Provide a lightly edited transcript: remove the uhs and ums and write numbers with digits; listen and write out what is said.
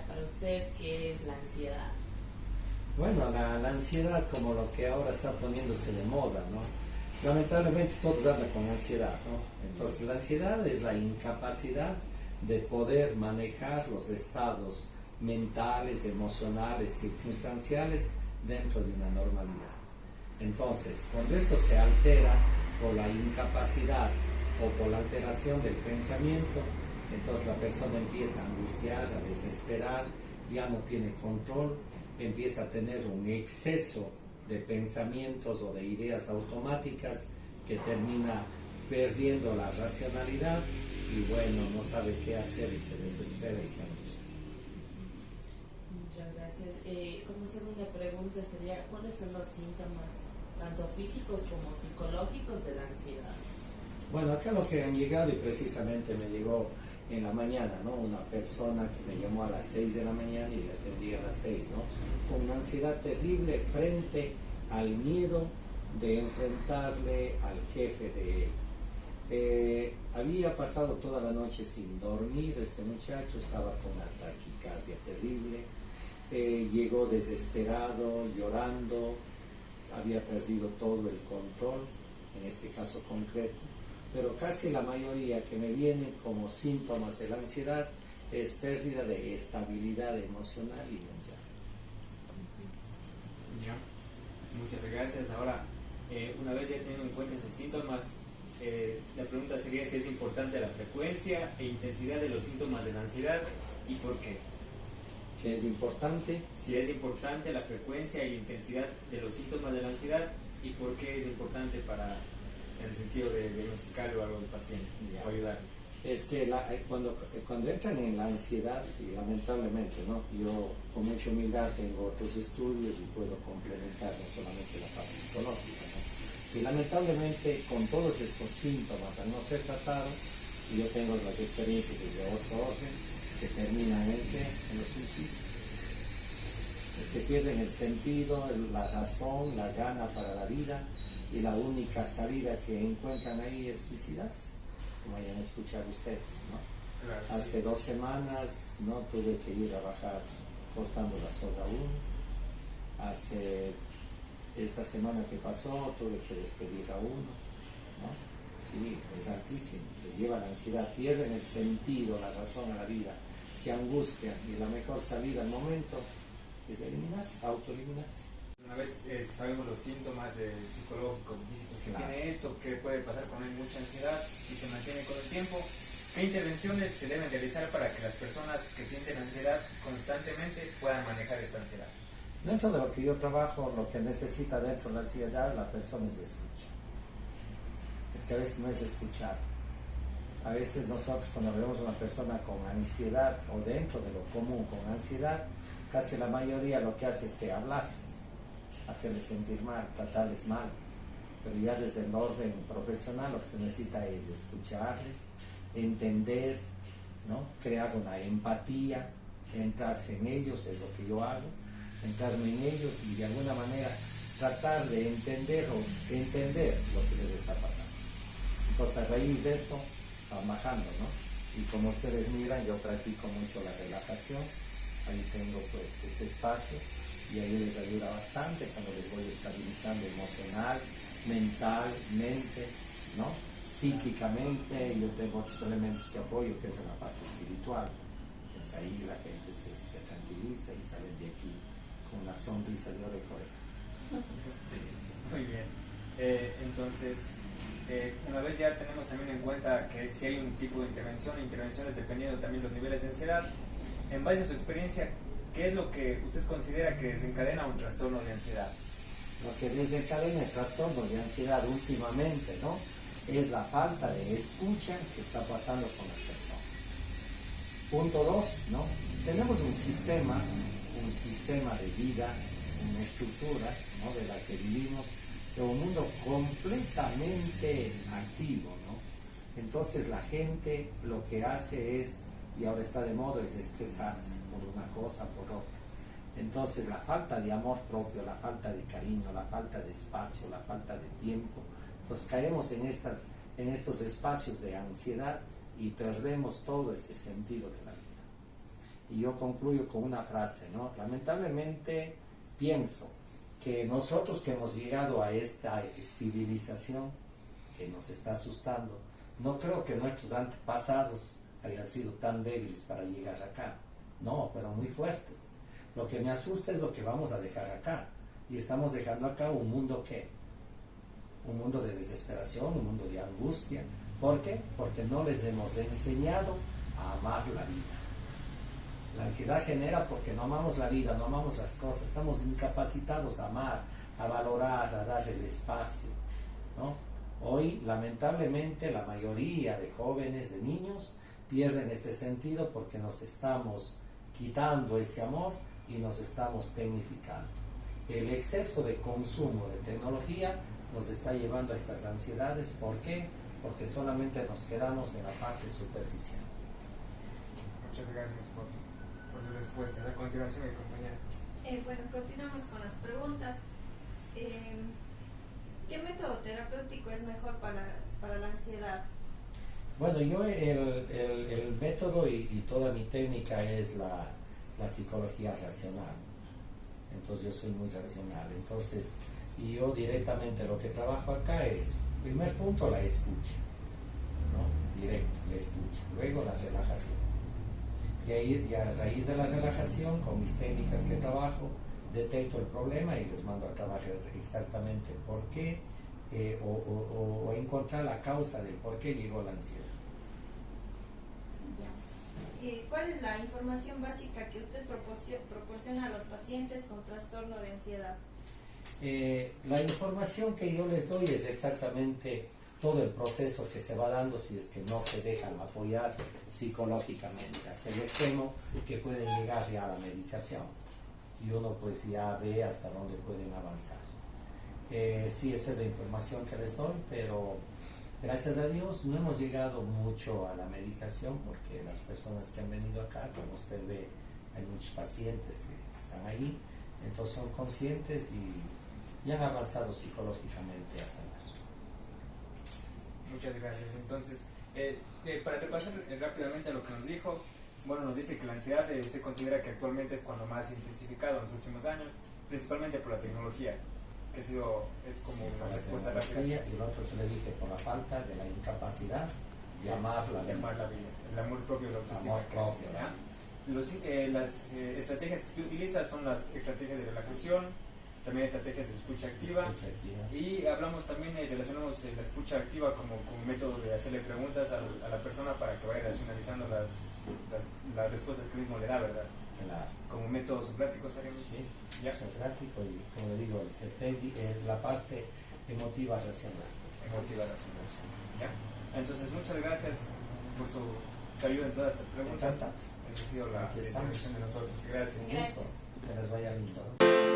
para usted, ¿qué es la ansiedad? Bueno, la ansiedad como lo que ahora está poniéndose de moda, ¿no? Lamentablemente todos andan con ansiedad, ¿no? Entonces la ansiedad es la incapacidad de poder manejar los estados mentales, emocionales, circunstanciales dentro de una normalidad. Entonces, cuando esto se altera por la incapacidad o por la alteración del pensamiento, entonces la persona empieza a angustiar, a desesperar, ya no tiene control, empieza a tener un exceso de pensamientos o de ideas automáticas que termina perdiendo la racionalidad y bueno, no sabe qué hacer y se desespera y se angustia. Muchas gracias. Como segunda pregunta sería, ¿cuáles son los síntomas, tanto físicos como psicológicos, de la ansiedad? Bueno, acá lo que han llegado, y precisamente me llegó en la mañana, ¿no? Una persona que me llamó a las 6 de la mañana y le atendí a las 6, ¿no? Con una ansiedad terrible frente al miedo de enfrentarle al jefe de él. Había pasado toda la noche sin dormir, este muchacho estaba con una taquicardia terrible, llegó desesperado, llorando, había perdido todo el control, en este caso concreto, pero casi la mayoría que me vienen como síntomas de la ansiedad es pérdida de estabilidad emocional y mental. Ya, muchas gracias. Ahora, una vez ya teniendo en cuenta esos síntomas, la pregunta sería si es importante la frecuencia e intensidad de los síntomas de la ansiedad y por qué. ¿Qué es importante? Si es importante la frecuencia y intensidad de los síntomas de la ansiedad y por qué es importante para, en el sentido de diagnosticarlo algo al paciente o ayudar. Es que cuando entran en la ansiedad, y lamentablemente, ¿no? Yo con mucha humildad tengo otros estudios y puedo complementar no solamente la parte psicológica, ¿no? Y lamentablemente con todos estos síntomas, al no ser tratados, y yo tengo las experiencias de otro orden, que terminan en los suicidios. Es que pierden el sentido, la razón, la gana para la vida, y la única salida que encuentran ahí es suicidarse, como hayan escuchado ustedes, ¿no? Claro, Hace 2 semanas no tuve que ir a bajar costando la soga 1. Esta semana que pasó tuve que despedir a uno, ¿no? Sí, es altísimo, les lleva la ansiedad, pierden el sentido, la razón a la vida, se angustian y la mejor salida al momento es eliminarse, autoeliminarse. Una vez sabemos los síntomas psicológicos, físicos que Claro. tiene esto, que puede pasar con él mucha ansiedad y se mantiene con el tiempo, ¿qué intervenciones se deben realizar para que las personas que sienten ansiedad constantemente puedan manejar esta ansiedad? Dentro de lo que yo trabajo, lo que necesita dentro de la ansiedad la persona es escucha. Es que a veces no es escuchar. A veces nosotros cuando vemos a una persona con ansiedad o dentro de lo común con ansiedad, casi la mayoría lo que hace es que hablarles, hacerles sentir mal, tratarles mal. Pero ya desde el orden profesional lo que se necesita es escucharles, entender, ¿no? Crear una empatía, entrarse en ellos, es lo que yo hago, entrarme en ellos y de alguna manera tratar de entender lo que les está pasando. Entonces a raíz de eso van bajando, ¿no? Y como ustedes miran, yo practico mucho la relajación, ahí tengo pues ese espacio y ahí les ayuda bastante cuando les voy estabilizando emocional, mentalmente, ¿no? Psíquicamente, yo tengo otros elementos que apoyo, que es en la parte espiritual. Pues ahí la gente se tranquiliza y sale de aquí con una sonrisa de oreja a oreja. Sí, sí, muy bien. Entonces, una vez ya tenemos también en cuenta que si hay un tipo de intervenciones dependiendo también de los niveles de ansiedad, en base a su experiencia, ¿qué es lo que usted considera que desencadena un trastorno de ansiedad? Lo que desencadena el trastorno de ansiedad últimamente, ¿no? Es la falta de escucha que está pasando con las personas. Punto 2, ¿no? Tenemos un sistema de vida, una estructura, ¿no? De la que vivimos, de un mundo completamente activo, ¿no? Entonces la gente lo que hace es, y ahora está de moda, es estresarse por una cosa, por otra. Entonces la falta de amor propio, la falta de cariño, la falta de espacio, la falta de tiempo, pues caemos en estos espacios de ansiedad y perdemos todo ese sentido de la vida. y yo concluyo con una frase, ¿no? Lamentablemente pienso que nosotros que hemos llegado a esta civilización que nos está asustando, no creo que nuestros antepasados hayan sido tan débiles para llegar acá, no, pero muy fuertes. Lo que me asusta es lo que vamos a dejar acá, y estamos dejando acá un mundo ¿qué? Un mundo de desesperación, un mundo de angustia. ¿Por qué? Porque no les hemos enseñado a amar la vida. La ansiedad genera porque no amamos la vida, no amamos las cosas, estamos incapacitados a amar, a valorar, a dar el espacio, ¿no? Hoy, lamentablemente, la mayoría de jóvenes, de niños, pierden este sentido porque nos estamos quitando ese amor y nos estamos tecnificando. El exceso de consumo de tecnología nos está llevando a estas ansiedades. ¿Por qué? Porque solamente nos quedamos en la parte superficial. Muchas gracias por su respuesta. A continuación, mi compañera. Bueno, continuamos con las preguntas. ¿Qué método terapéutico es mejor para la ansiedad? Bueno, yo el método y toda mi técnica es la psicología racional. Entonces yo soy muy racional. Entonces, y yo directamente lo que trabajo acá es, primer punto, la escucha, ¿no? Directo, la escucha. Luego la relajación. Y a raíz de la relajación, con mis técnicas que trabajo, detecto el problema y les mando a trabajar exactamente por qué, o encontrar la causa del por qué llegó la ansiedad. ¿Cuál es la información básica que usted proporciona a los pacientes con trastorno de ansiedad? La información que yo les doy es exactamente todo el proceso que se va dando si es que no se dejan apoyar psicológicamente, hasta el extremo que pueden llegar ya a la medicación. Y uno pues ya ve hasta dónde pueden avanzar. Sí, esa es la información que les doy, pero gracias a Dios no hemos llegado mucho a la medicación porque las personas que han venido acá, como usted ve, hay muchos pacientes que están ahí, entonces son conscientes y han avanzado psicológicamente a sanar. Muchas gracias. Entonces, para repasar rápidamente lo que nos dijo, bueno, nos dice que la ansiedad usted considera que actualmente es cuando más se ha intensificado en los últimos años, principalmente por la tecnología, que es como una respuesta rápida. Y lo otro que le dije, por la falta de la incapacidad de amar la vida. El amor propio, la autoestima. Amor propio, Las estrategias que tú utilizas son las estrategias de relajación, también estrategias de escucha activa. Y hablamos también, relacionamos la escucha activa como método de hacerle preguntas a la persona para que vaya racionalizando las respuestas que mismo le da, ¿verdad? Claro. Como método socrático, ¿sabemos? Sí, ¿Ya? socrático y, como le digo, la parte emotiva racional. Emotiva racional. ¿Ya? Entonces, muchas gracias por su ayuda en todas estas preguntas. Esa ha sido la intervención de nosotros. Gracias. Gracias. Que les vaya lindo.